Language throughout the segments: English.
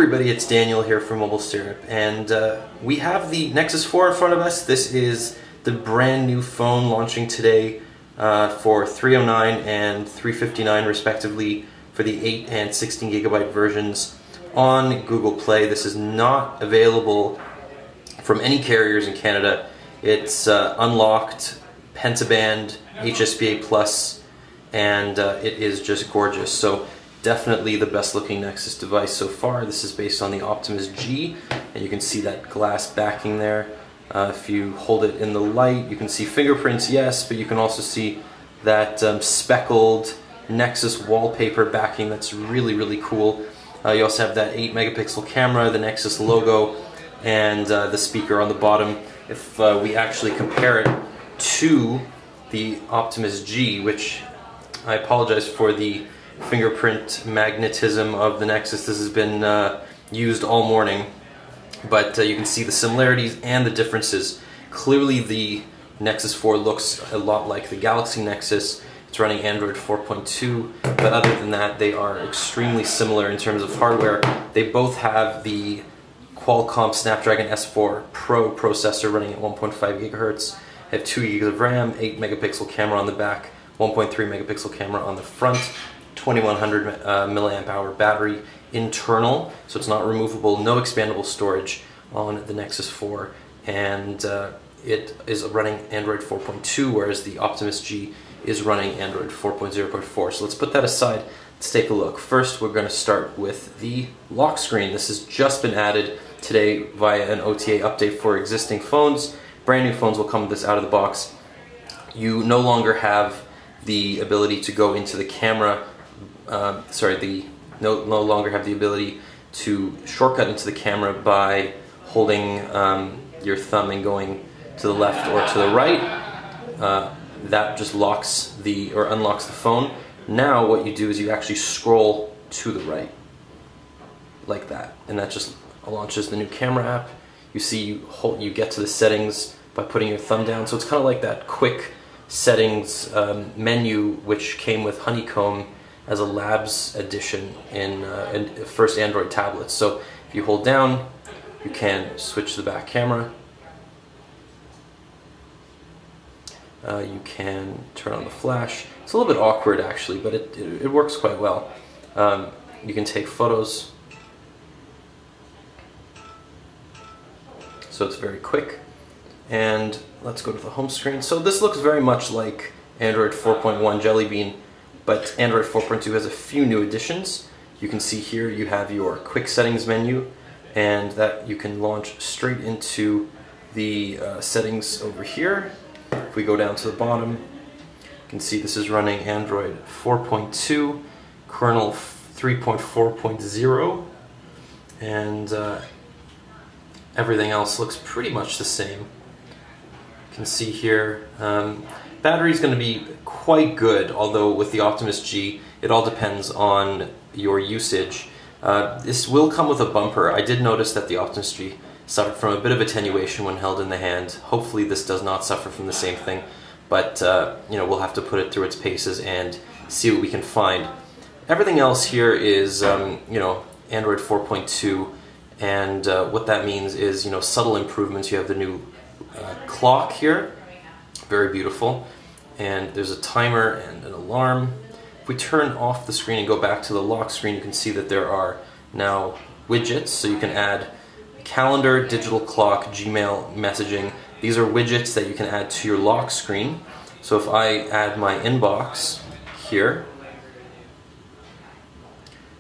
everybody, it's Daniel here from MobileSyrup, and we have the Nexus 4 in front of us. This is the brand new phone launching today for $309 and $359 respectively for the 8 and 16 gigabyte versions on Google Play. This is not available from any carriers in Canada. It's unlocked, pentaband, HSPA Plus, and it is just gorgeous. So definitely the best looking Nexus device so far. This is based on the Optimus G, and you can see that glass backing there. If you hold it in the light, you can see fingerprints, yes, but you can also see that speckled Nexus wallpaper backing. That's really, really cool. You also have that 8 megapixel camera, the Nexus logo, and the speaker on the bottom. If we actually compare it to the Optimus G, which I apologize for the fingerprint magnetism of the Nexus. This has been used all morning, but you can see the similarities and the differences. Clearly the Nexus 4 looks a lot like the Galaxy Nexus. It's running Android 4.2, but other than that they are extremely similar in terms of hardware. They both have the Qualcomm Snapdragon S4 Pro processor running at 1.5 gigahertz. They have 2 gigs of RAM, 8 megapixel camera on the back, 1.3 megapixel camera on the front, 2100 milliamp hour battery internal, so it's not removable, no expandable storage on the Nexus 4, and it is running Android 4.2, whereas the Optimus G is running Android 4.0.4. So let's put that aside, let's take a look. First we're going to start with the lock screen. This has just been added today via an OTA update for existing phones. Brand new phones will come with this out of the box. You no longer have the ability to go into the camera, no longer have the ability to shortcut into the camera by holding your thumb and going to the left or to the right. That just locks or unlocks the phone. Now what you do is you actually scroll to the right, like that, and that just launches the new camera app. You see you get to the settings by putting your thumb down, so it's kind of like that quick settings menu which came with Honeycomb as a Labs edition in first Android tablets. So if you hold down, you can switch the back camera. You can turn on the flash. It's a little bit awkward actually, but it works quite well. You can take photos. So it's very quick. And let's go to the home screen. So this looks very much like Android 4.1 Jelly Bean, but Android 4.2 has a few new additions. You can see here you have your quick settings menu, and that you can launch straight into the settings over here. If we go down to the bottom, you can see this is running Android 4.2, kernel 3.4.0, and everything else looks pretty much the same. You can see here, battery is going to be quite good, although with the Optimus G, it all depends on your usage. This will come with a bumper. I did notice that the Optimus G suffered from a bit of attenuation when held in the hand. Hopefully this does not suffer from the same thing, but you know, we'll have to put it through its paces and see what we can find. Everything else here is you know, Android 4.2, and what that means is, you know, subtle improvements. You have the new clock here, very beautiful, and there's a timer and an alarm. If we turn off the screen and go back to the lock screen, you can see that there are now widgets, so you can add calendar, digital clock, Gmail, messaging. These are widgets that you can add to your lock screen. So if I add my inbox here,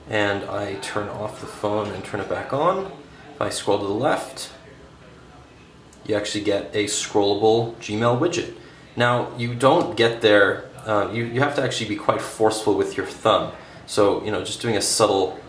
and I turn off the phone and turn it back on, if I scroll to the left, you actually get a scrollable Gmail widget. Now, you don't get there, you have to actually be quite forceful with your thumb. So, you know, just doing a subtle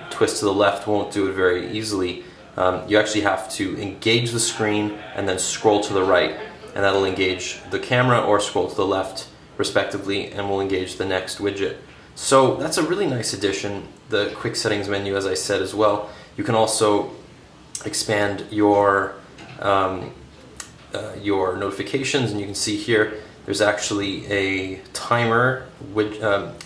twist to the left won't do it very easily. You actually have to engage the screen and then scroll to the right, and that'll engage the camera, or scroll to the left respectively, and will engage the next widget. So that's a really nice addition. The quick settings menu, as I said, as well. You can also expand your notifications, and you can see here there's actually a timer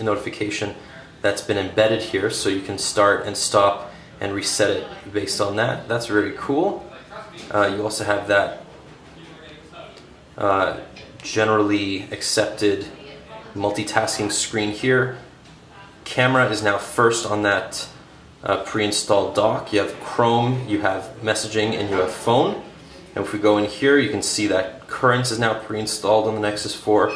notification that's been embedded here, so you can start and stop and reset it based on that. That's very cool. You also have that generally accepted multitasking screen here. Camera is now first on that pre-installed dock. You have Chrome, you have messaging, and you have phone. And if we go in here, you can see that Currents is now pre-installed on the Nexus 4.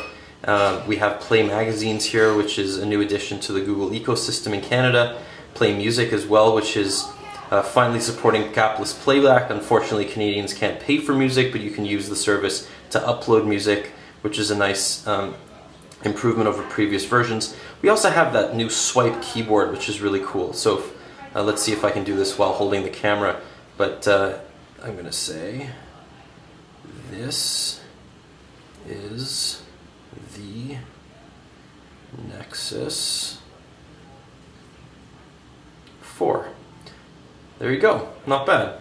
We have Play Magazines here, which is a new addition to the Google ecosystem in Canada. Play Music as well, which is finally supporting capless playback. Unfortunately, Canadians can't pay for music, but you can use the service to upload music, which is a nice improvement over previous versions. We also have that new swipe keyboard, which is really cool. So let's see if I can do this while holding the camera. But I'm going to say this is the Nexus 4. There you go. Not bad.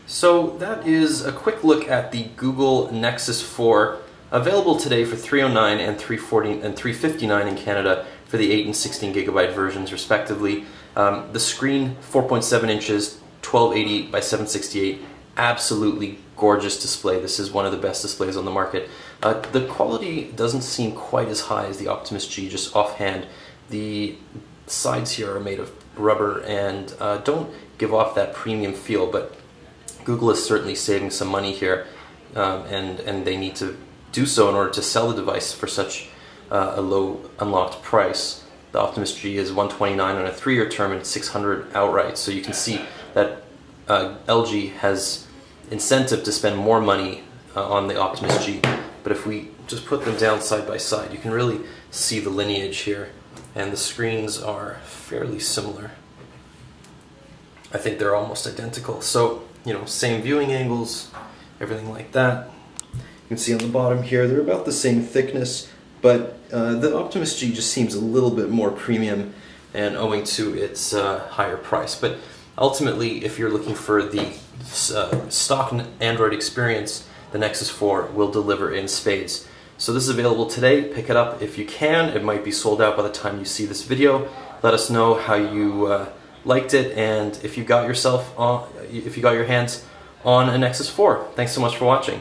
So that is a quick look at the Google Nexus 4, available today for $309 and $340 and $359 in Canada for the 8 and 16 gigabyte versions respectively. The screen 4.7 inches, 1280 by 768, absolutely gorgeous display. This is one of the best displays on the market. The quality doesn't seem quite as high as the Optimus G, just offhand. The sides here are made of rubber and don't give off that premium feel, but Google is certainly saving some money here, and they need to do so in order to sell the device for such a low unlocked price. The Optimus G is $129 on a 3-year term and $600 outright, so you can see that LG has incentive to spend more money on the Optimus G. But if we just put them down side by side, you can really see the lineage here, and the screens are fairly similar. I think they're almost identical. So, you know, same viewing angles, everything like that. You can see on the bottom here, they're about the same thickness, but the Optimus G just seems a little bit more premium, and owing to its higher price. But ultimately, if you're looking for the stock Android experience, the Nexus 4 will deliver in spades. So this is available today. Pick it up if you can. It might be sold out by the time you see this video. Let us know how you liked it, and if you got your hands on a Nexus 4. Thanks so much for watching.